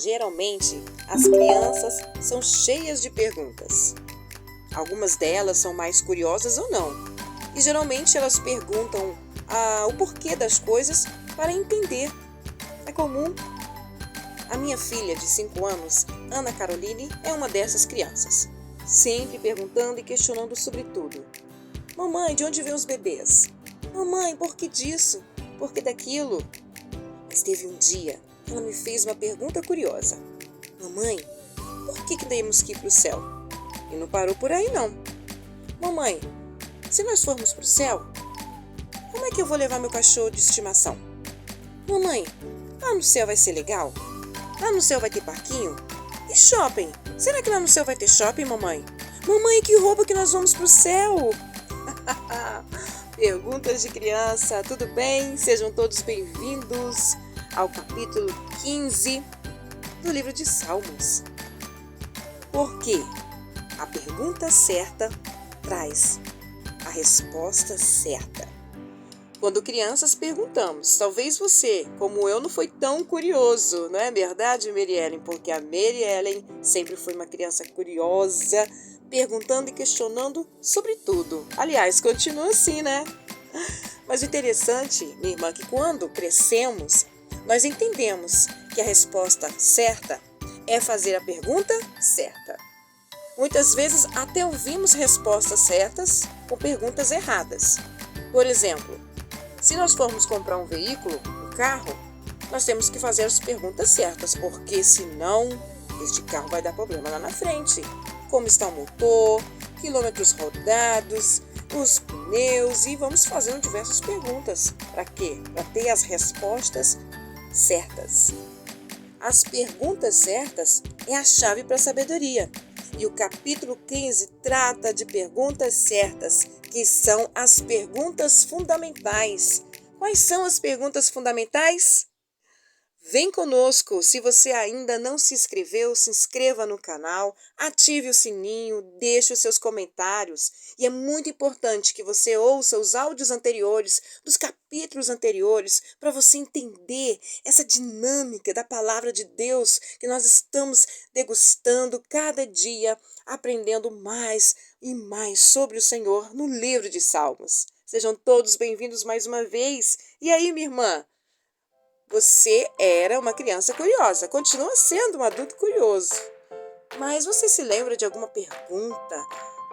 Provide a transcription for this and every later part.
Geralmente, as crianças são cheias de perguntas. Algumas delas são mais curiosas ou não. E geralmente elas perguntam o porquê das coisas para entender. É comum. A minha filha de 5 anos, Ana Caroline, é uma dessas crianças. Sempre perguntando e questionando sobre tudo. Mamãe, de onde vêm os bebês? Mamãe, por que disso? Por que daquilo? Mas teve um dia que ela me fez uma pergunta curiosa. Mamãe, por que temos que ir para o céu? E não parou por aí não. Mamãe, se nós formos para o céu, como é que eu vou levar meu cachorro de estimação? Mamãe, lá no céu vai ser legal? Lá no céu vai ter parquinho? E shopping? Será que lá no céu vai ter shopping, mamãe? Mamãe, que roupa que nós vamos pro céu? Perguntas de criança, tudo bem? Sejam todos bem-vindos ao capítulo 15 do livro de Salmos. Por quê? A pergunta certa traz a resposta certa. Quando crianças perguntamos, talvez você, como eu, não foi tão curioso, não é verdade, Mary Ellen? Porque a Mary Ellen sempre foi uma criança curiosa, perguntando e questionando sobre tudo. Aliás, continua assim, né? Mas o interessante, minha irmã, é que quando crescemos, nós entendemos que a resposta certa é fazer a pergunta certa. Muitas vezes até ouvimos respostas certas com perguntas erradas. Por exemplo, se nós formos comprar um veículo, um carro, nós temos que fazer as perguntas certas, porque senão este carro vai dar problema lá na frente. Como está o motor, quilômetros rodados, os pneus, e vamos fazendo diversas perguntas. Para quê? Para ter as respostas certas. As perguntas certas é a chave para a sabedoria. E o capítulo 15 trata de perguntas certas, que são as perguntas fundamentais. Quais são as perguntas fundamentais? Vem conosco! Se você ainda não se inscreveu, se inscreva no canal, ative o sininho, deixe os seus comentários. E é muito importante que você ouça os áudios anteriores, dos capítulos anteriores, para você entender essa dinâmica da palavra de Deus que nós estamos degustando cada dia, aprendendo mais e mais sobre o Senhor no livro de Salmos. Sejam todos bem-vindos mais uma vez. E aí, minha irmã? Você era uma criança curiosa, continua sendo um adulto curioso. Mas você se lembra de alguma pergunta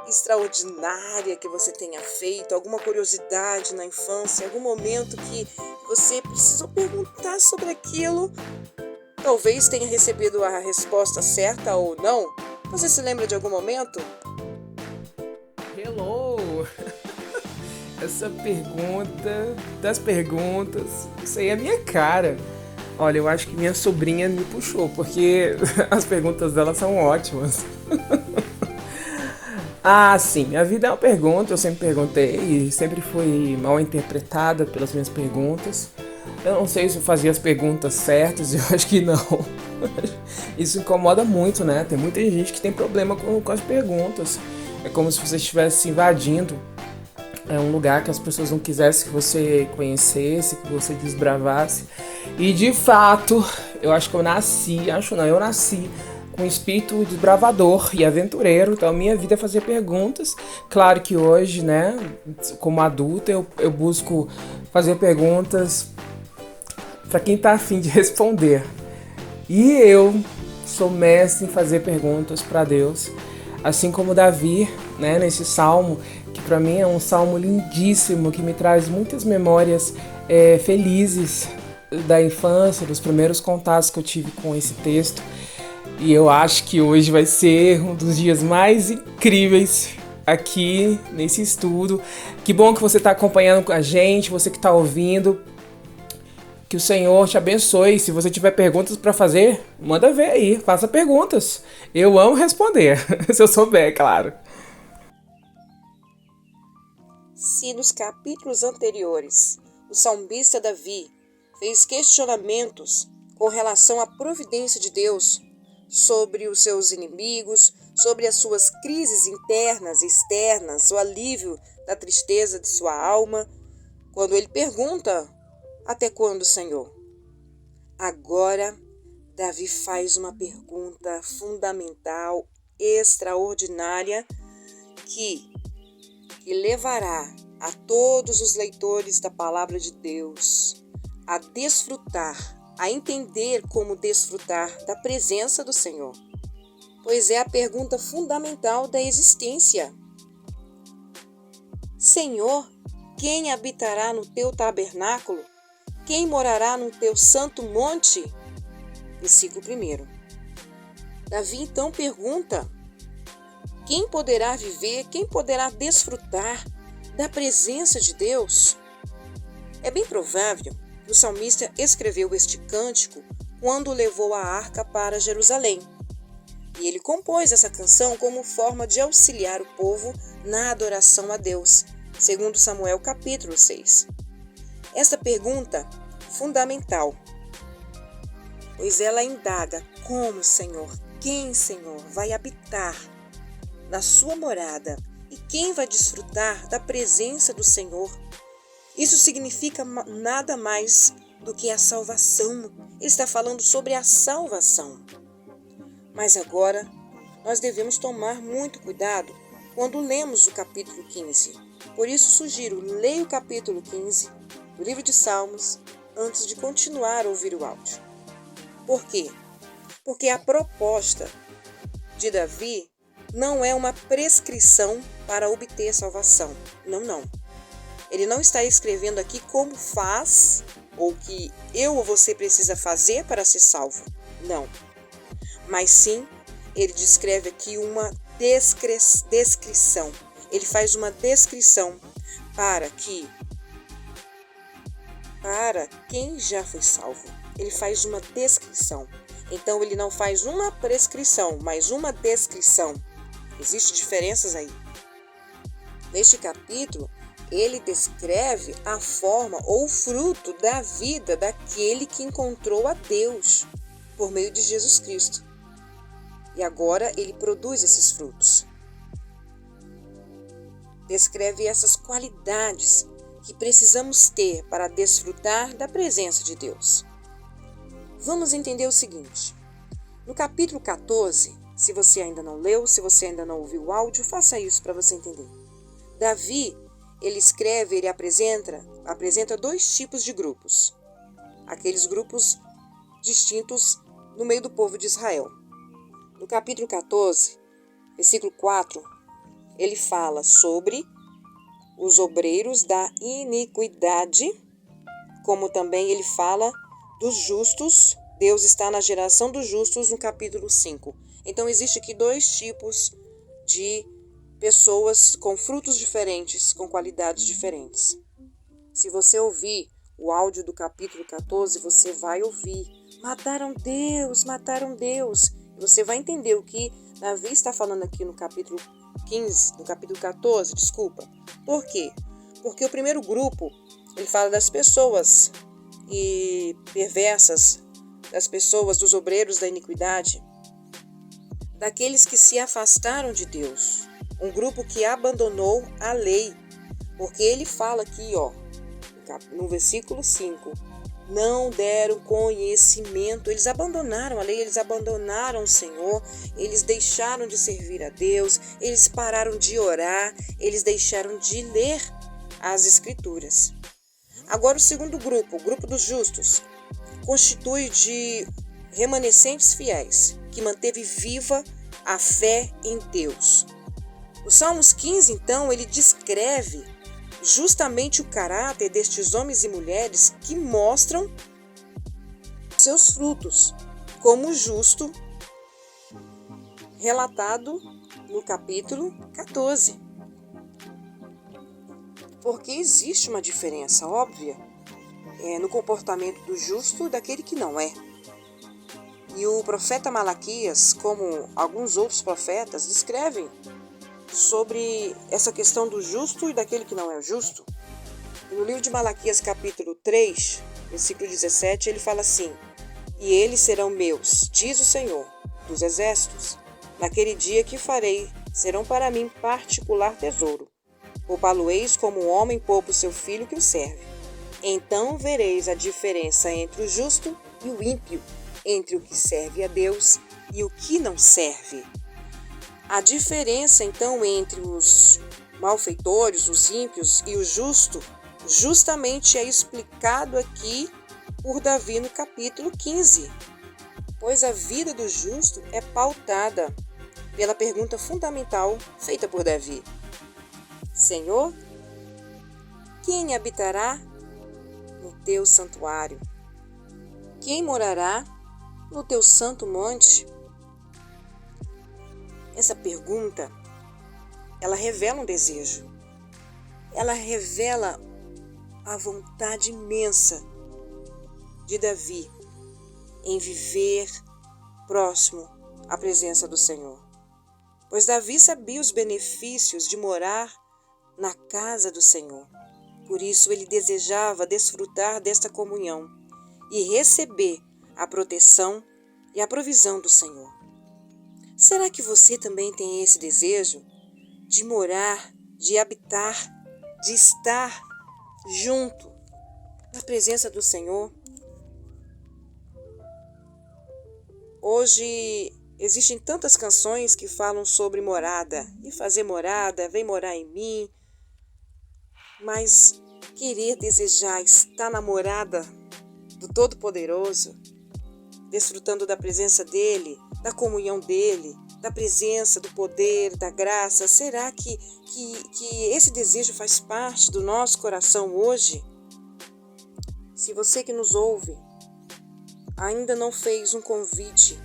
extraordinária que você tenha feito, alguma curiosidade na infância, algum momento que você precisou perguntar sobre aquilo? Talvez tenha recebido a resposta certa ou não. Você se lembra de algum momento? Hello! Essa pergunta das perguntas, isso aí é minha cara. Olha, eu acho que minha sobrinha me puxou, porque as perguntas dela são ótimas. Sim, a vida é uma pergunta, eu sempre perguntei e sempre fui mal interpretada pelas minhas perguntas. Eu não sei se eu fazia as perguntas certas, eu acho que não. Isso incomoda muito, né? Tem muita gente que tem problema com as perguntas. É como se você estivesse invadindo um lugar que as pessoas não quisessem que você conhecesse, que você desbravasse. E de fato, eu acho que eu nasci com um espírito desbravador e aventureiro. Então a minha vida é fazer perguntas. Claro que hoje, né, como adulta, eu busco fazer perguntas para quem tá afim de responder. E eu sou mestre em fazer perguntas para Deus. Assim como Davi, né, nesse salmo, que para mim é um salmo lindíssimo, que me traz muitas memórias felizes da infância, dos primeiros contatos que eu tive com esse texto. E eu acho que hoje vai ser um dos dias mais incríveis aqui nesse estudo. Que bom que você está acompanhando com a gente, você que está ouvindo. Que o Senhor te abençoe. Se você tiver perguntas para fazer, manda ver aí, faça perguntas. Eu amo responder, se eu souber, claro. Se nos capítulos anteriores o salmista Davi fez questionamentos com relação à providência de Deus sobre os seus inimigos, sobre as suas crises internas e externas, o alívio da tristeza de sua alma, quando ele pergunta: até quando, Senhor? Agora, Davi faz uma pergunta fundamental, extraordinária, que levará a todos os leitores da palavra de Deus a desfrutar, a entender como desfrutar da presença do Senhor. Pois é a pergunta fundamental da existência. Senhor, quem habitará no teu tabernáculo? Quem morará no teu santo monte? Versículo 1. Davi então pergunta: quem poderá viver, quem poderá desfrutar da presença de Deus? É bem provável que o salmista escreveu este cântico quando levou a arca para Jerusalém. E ele compôs essa canção como forma de auxiliar o povo na adoração a Deus, segundo Samuel capítulo 6. Esta pergunta fundamental, pois ela indaga como, Senhor, quem, Senhor, vai habitar na sua morada e quem vai desfrutar da presença do Senhor. Isso significa nada mais do que a salvação. Ele está falando sobre a salvação. Mas agora, nós devemos tomar muito cuidado quando lemos o capítulo 15. Por isso, sugiro, leia o capítulo 15 do livro de Salmos antes de continuar a ouvir o áudio. Por quê? Porque a proposta de Davi não é uma prescrição para obter salvação. Não. Ele não está escrevendo aqui como faz ou que eu ou você precisa fazer para ser salvo. Não. Mas sim, ele descreve aqui uma descrição. Ele faz uma descrição para quem já foi salvo. Ele faz uma descrição. Então, ele não faz uma prescrição, mas uma descrição. Existem diferenças aí. Neste capítulo, ele descreve a forma ou o fruto da vida daquele que encontrou a Deus por meio de Jesus Cristo. E agora ele produz esses frutos. Descreve essas qualidades que precisamos ter para desfrutar da presença de Deus. Vamos entender o seguinte. No capítulo 14, se você ainda não leu, se você ainda não ouviu o áudio, faça isso para você entender. Davi, ele apresenta dois tipos de grupos. Aqueles grupos distintos no meio do povo de Israel. No capítulo 14, versículo 4, ele fala sobre os obreiros da iniquidade, como também ele fala dos justos. Deus está na geração dos justos no capítulo 5. Então, existe aqui dois tipos de pessoas com frutos diferentes, com qualidades diferentes. Se você ouvir o áudio do capítulo 14, você vai ouvir: mataram Deus, mataram Deus. E você vai entender o que Davi está falando aqui no capítulo 14, desculpa. Por quê? Porque o primeiro grupo, ele fala das pessoas perversas, das pessoas, dos obreiros da iniquidade, daqueles que se afastaram de Deus, um grupo que abandonou a lei, porque ele fala aqui, no versículo 5, não deram conhecimento, eles abandonaram a lei, eles abandonaram o Senhor, eles deixaram de servir a Deus, eles pararam de orar, eles deixaram de ler as Escrituras. Agora o segundo grupo, o grupo dos justos, constitui de remanescentes fiéis, que manteve viva a fé em Deus. O Salmos 15, então, ele descreve justamente o caráter destes homens e mulheres que mostram seus frutos, como o justo, relatado no capítulo 14. Porque existe uma diferença óbvia no comportamento do justo e daquele que não é. E o profeta Malaquias, como alguns outros profetas, descrevem sobre essa questão do justo e daquele que não é o justo. E no livro de Malaquias, capítulo 3, versículo 17, ele fala assim: e eles serão meus, diz o Senhor dos exércitos, naquele dia que farei, serão para mim particular tesouro. Poupá-lo-eis como um homem poupa o seu filho que o serve. Então vereis a diferença entre o justo e o ímpio, entre o que serve a Deus e o que não serve. A diferença, então, entre os malfeitores, os ímpios e o justo, justamente é explicado aqui por Davi no capítulo 15, pois a vida do justo é pautada pela pergunta fundamental feita por Davi: Senhor, quem habitará no teu santuário? Quem morará no teu santo monte? Essa pergunta, ela revela um desejo. Ela revela a vontade imensa de Davi em viver próximo à presença do Senhor. Pois Davi sabia os benefícios de morar na casa do Senhor. Por isso ele desejava desfrutar desta comunhão e receber a proteção e a provisão do Senhor. Será que você também tem esse desejo de morar, de habitar, de estar junto na presença do Senhor? Hoje existem tantas canções que falam sobre morada, e fazer morada, vem morar em mim, mas querer, desejar estar na morada do Todo-Poderoso, desfrutando da presença dEle, da comunhão dEle, da presença, do poder, da graça, será que esse desejo faz parte do nosso coração hoje? Se você que nos ouve ainda não fez um convite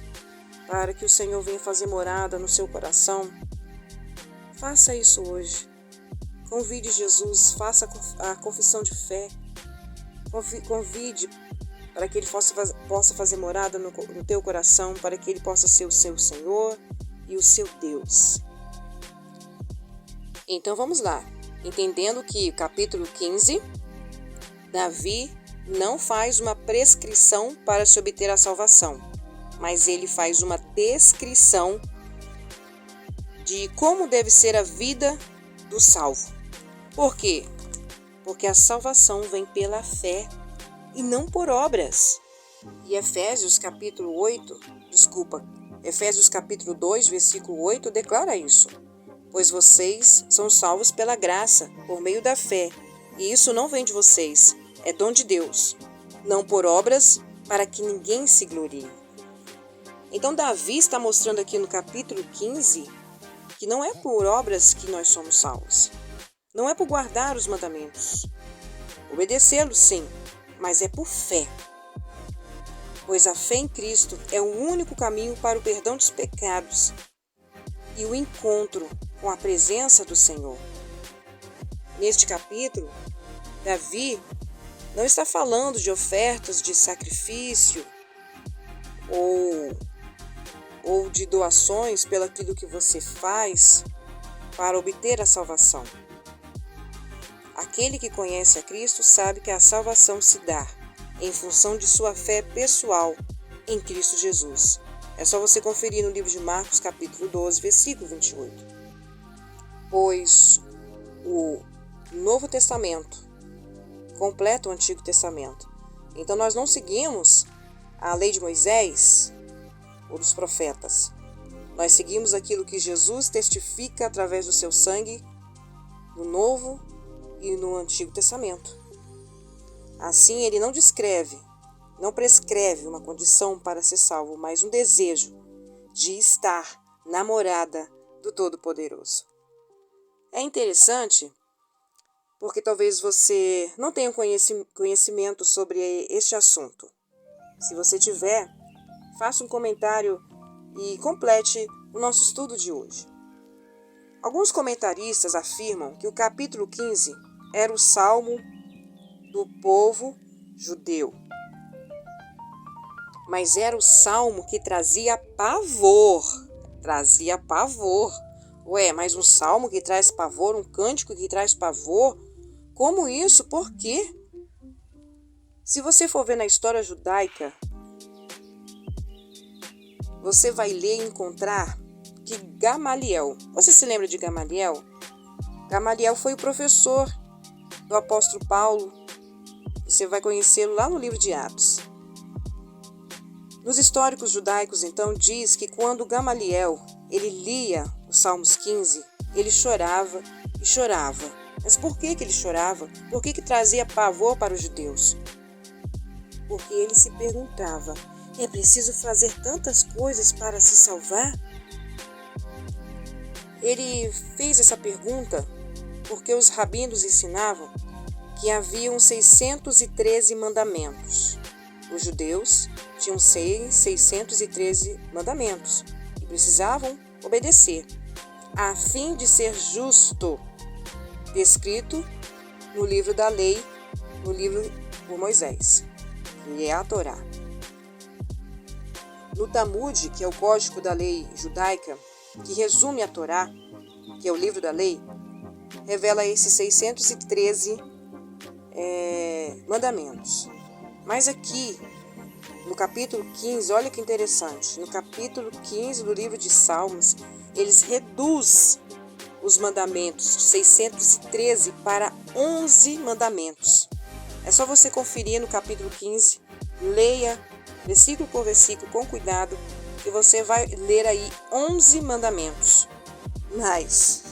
para que o Senhor venha fazer morada no seu coração, faça isso hoje. Convide Jesus, faça a confissão de fé. Convide para que Ele possa fazer morada no teu coração, para que Ele possa ser o seu Senhor e o seu Deus. Então vamos lá. Entendendo que o capítulo 15, Davi não faz uma prescrição para se obter a salvação, mas ele faz uma descrição de como deve ser a vida do salvo. Por quê? Porque a salvação vem pela fé e não por obras. E Efésios capítulo 2, versículo 8, declara isso. Pois vocês são salvos pela graça, por meio da fé, e isso não vem de vocês, é dom de Deus, não por obras, para que ninguém se glorie. Então Davi está mostrando aqui no capítulo 15 que não é por obras que nós somos salvos. Não é por guardar os mandamentos. Obedecê-los, sim, mas é por fé. Pois a fé em Cristo é o único caminho para o perdão dos pecados e o encontro com a presença do Senhor. Neste capítulo, Davi não está falando de ofertas de sacrifício ou de doações pelo aquilo que você faz para obter a salvação. Aquele que conhece a Cristo sabe que a salvação se dá em função de sua fé pessoal em Cristo Jesus. É só você conferir no livro de Marcos, capítulo 12, versículo 28. Pois o Novo Testamento completa o Antigo Testamento. Então nós não seguimos a lei de Moisés ou dos profetas. Nós seguimos aquilo que Jesus testifica através do seu sangue no Novo e no Antigo Testamento. Assim, ele não prescreve uma condição para ser salvo, mas um desejo de estar na morada do Todo-Poderoso. É interessante porque talvez você não tenha conhecimento sobre este assunto. Se você tiver, faça um comentário e complete o nosso estudo de hoje. Alguns comentaristas afirmam que o capítulo 15 era o salmo do povo judeu. Mas era o salmo que trazia pavor. Ué, mas um salmo que traz pavor, um cântico que traz pavor? Como isso? Por quê? Se você for ver na história judaica, você vai ler e encontrar que Gamaliel, você se lembra de Gamaliel? Gamaliel foi o professor do apóstolo Paulo. Você vai conhecê-lo lá no livro de Atos. Nos históricos judaicos, então, diz que quando Gamaliel ele lia os Salmos 15, ele chorava e chorava. Mas por que ele chorava? Por que trazia pavor para os judeus? Porque ele se perguntava: é preciso fazer tantas coisas para se salvar? Ele fez essa pergunta porque os rabinos ensinavam que haviam 613 mandamentos. Os judeus tinham 613 mandamentos e precisavam obedecer, a fim de ser justo, descrito no livro da lei, no livro por Moisés, que é a Torá. No Talmud, que é o código da lei judaica, que resume a Torá, que é o livro da lei, revela esses 613 mandamentos. Mas aqui, no capítulo 15, olha que interessante, no capítulo 15 do livro de Salmos, eles reduzem os mandamentos de 613 para 11 mandamentos. É só você conferir no capítulo 15, leia versículo por versículo com cuidado, que você vai ler aí 11 mandamentos. Mas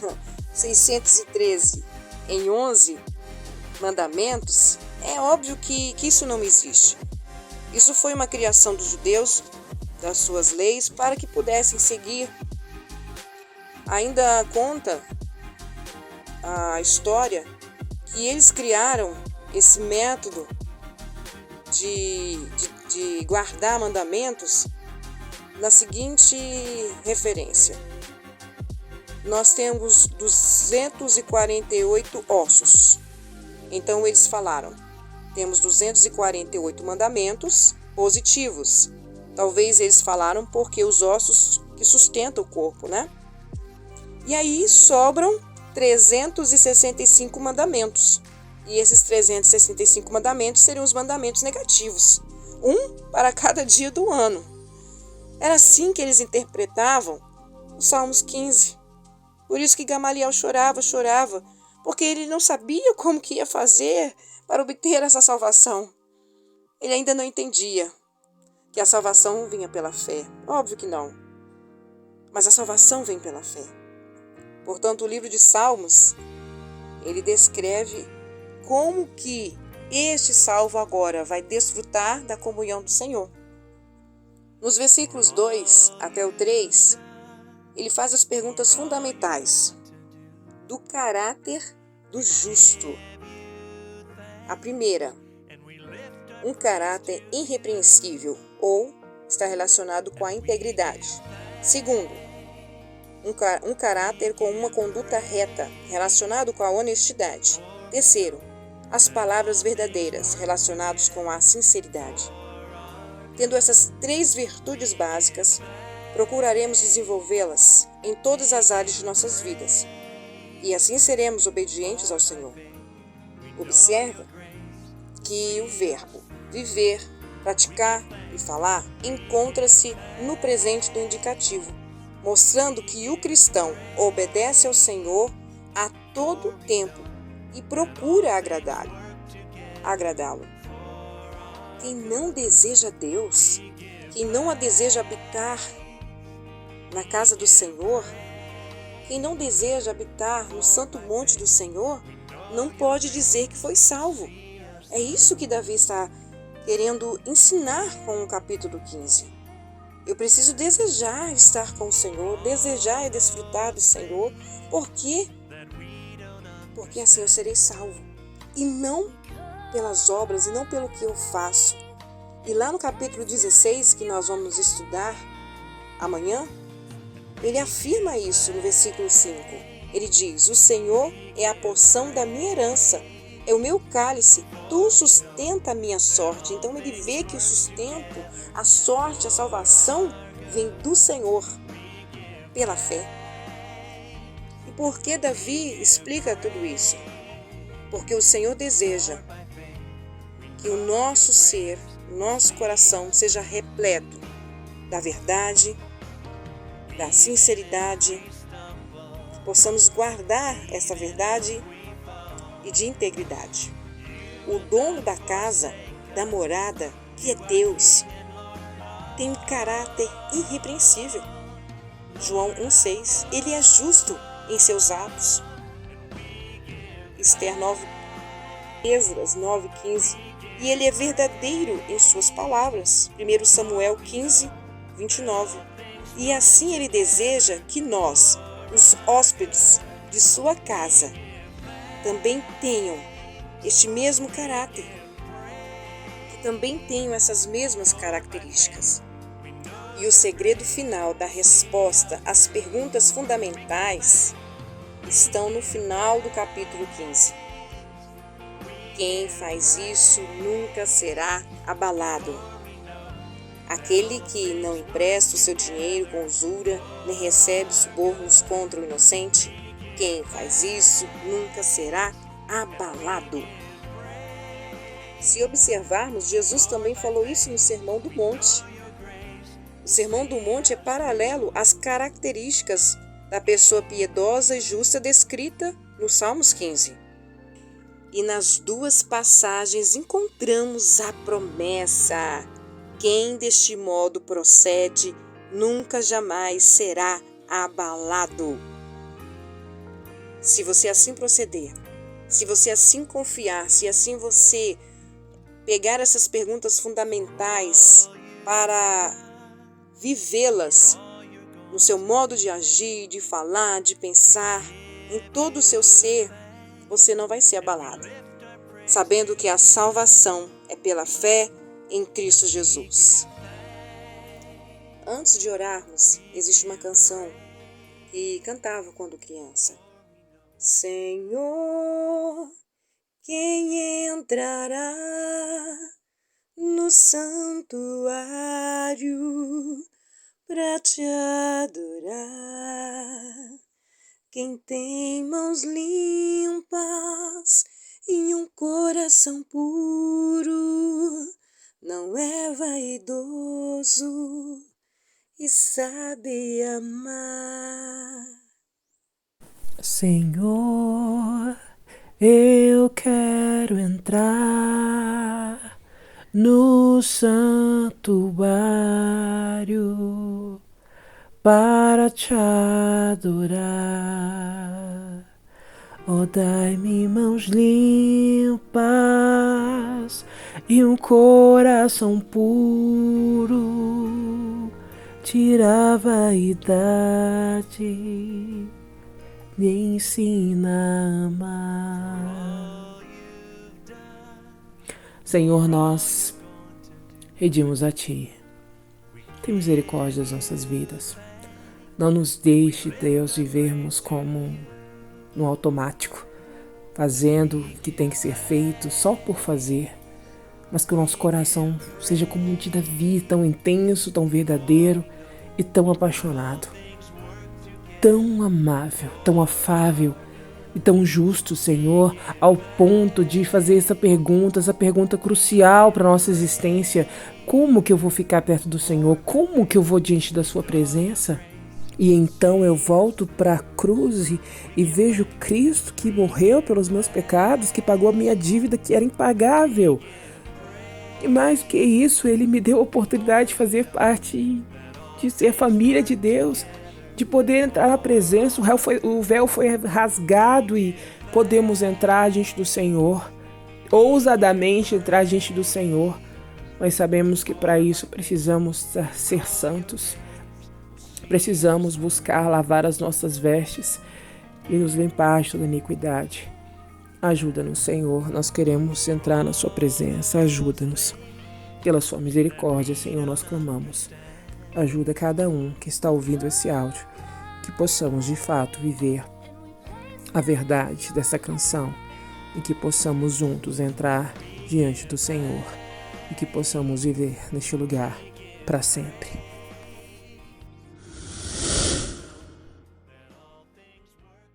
613 em 11 mandamentos, é óbvio que isso não existe. Isso foi uma criação dos judeus, das suas leis, para que pudessem seguir. Ainda conta a história que eles criaram esse método de guardar mandamentos na seguinte referência: nós temos 248 ossos. Então eles falaram: temos 248 mandamentos positivos. Talvez eles falaram porque os ossos que sustentam o corpo, né? E aí sobram 365 mandamentos. E esses 365 mandamentos seriam os mandamentos negativos, um para cada dia do ano. Era assim que eles interpretavam os Salmos 15. Por isso que Gamaliel chorava, porque ele não sabia como que ia fazer para obter essa salvação. Ele ainda não entendia que a salvação vinha pela fé. Óbvio que não. Mas a salvação vem pela fé. Portanto, o livro de Salmos, ele descreve como que este salvo agora vai desfrutar da comunhão do Senhor. Nos versículos 2 até o 3, ele faz as perguntas fundamentais do caráter do justo. A primeira, um caráter irrepreensível, ou está relacionado com a integridade. Segundo, um caráter com uma conduta reta, relacionado com a honestidade. Terceiro, as palavras verdadeiras, relacionadas com a sinceridade. Tendo essas 3 virtudes básicas, procuraremos desenvolvê-las em todas as áreas de nossas vidas, e assim seremos obedientes ao Senhor. Observa que o verbo viver, praticar e falar encontra-se no presente do indicativo, mostrando que o cristão obedece ao Senhor a todo tempo e procura agradá-lo. Quem não deseja Deus, quem não a deseja habitar na casa do Senhor, quem não deseja habitar no santo monte do Senhor, não pode dizer que foi salvo. É isso que Davi está querendo ensinar com o capítulo 15. Eu preciso desejar estar com o Senhor, desejar e desfrutar do Senhor. Por quê? Porque assim eu serei salvo. E não pelas obras, e não pelo que eu faço. E lá no capítulo 16, que nós vamos estudar amanhã, ele afirma isso no versículo 5. Ele diz: o Senhor é a porção da minha herança, é o meu cálice, tu sustenta a minha sorte. Então ele vê que o sustento, a sorte, a salvação vem do Senhor, pela fé. E por que Davi explica tudo isso? Porque o Senhor deseja que o nosso ser, o nosso coração seja repleto da verdade, da sinceridade, que possamos guardar essa verdade e de integridade. O dono da casa, da morada, que é Deus, tem um caráter irrepreensível. João 1,6. Ele é justo em seus atos. Esther 9, Esdras 9,15. E ele é verdadeiro em suas palavras. 1 Samuel 15, 29. E assim ele deseja que nós, os hóspedes de sua casa, também tenham este mesmo caráter, que também tenham essas mesmas características. E o segredo final da resposta às perguntas fundamentais estão no final do capítulo 15. Quem faz isso nunca será abalado. Aquele que não empresta o seu dinheiro com usura, nem recebe subornos contra o inocente, quem faz isso nunca será abalado. Se observarmos, Jesus também falou isso no Sermão do Monte. O Sermão do Monte é paralelo às características da pessoa piedosa e justa descrita no Salmos 15. E nas duas passagens encontramos a promessa: quem deste modo procede nunca jamais será abalado. Se você assim proceder, se você assim confiar, se assim você pegar essas perguntas fundamentais para vivê-las no seu modo de agir, de falar, de pensar, em todo o seu ser, você não vai ser abalado, sabendo que a salvação é pela fé em Cristo Jesus. Antes de orarmos, existe uma canção que cantava quando criança. Senhor, quem entrará no santuário para te adorar? Quem tem mãos limpas e um coração puro, não é vaidoso e sabe amar. Senhor, eu quero entrar no santuário para te adorar. Oh, dai-me mãos limpas e um coração puro, tira a vaidade, me ensina a amar. Senhor, nós pedimos a Ti, tem misericórdia das nossas vidas. Não nos deixe, Deus, vivermos como no automático, fazendo o que tem que ser feito só por fazer, mas que o nosso coração seja como um de Davi, tão intenso, tão verdadeiro e tão apaixonado, tão amável, tão afável e tão justo, Senhor, ao ponto de fazer essa pergunta crucial para a nossa existência: como que eu vou ficar perto do Senhor? Como que eu vou diante da sua presença? E então eu volto para a cruz e vejo Cristo que morreu pelos meus pecados, que pagou a minha dívida que era impagável. E mais que isso, Ele me deu a oportunidade de fazer parte, de ser família de Deus, de poder entrar na presença. O véu foi rasgado e podemos entrar diante do Senhor, ousadamente entrar diante do Senhor. Mas sabemos que para isso precisamos ser santos. Precisamos buscar lavar as nossas vestes e nos limpar de toda iniquidade. Ajuda-nos, Senhor, nós queremos entrar na sua presença. Ajuda-nos. Pela sua misericórdia, Senhor, nós clamamos. Ajuda cada um que está ouvindo esse áudio, que possamos de fato viver a verdade dessa canção e que possamos juntos entrar diante do Senhor e que possamos viver neste lugar para sempre.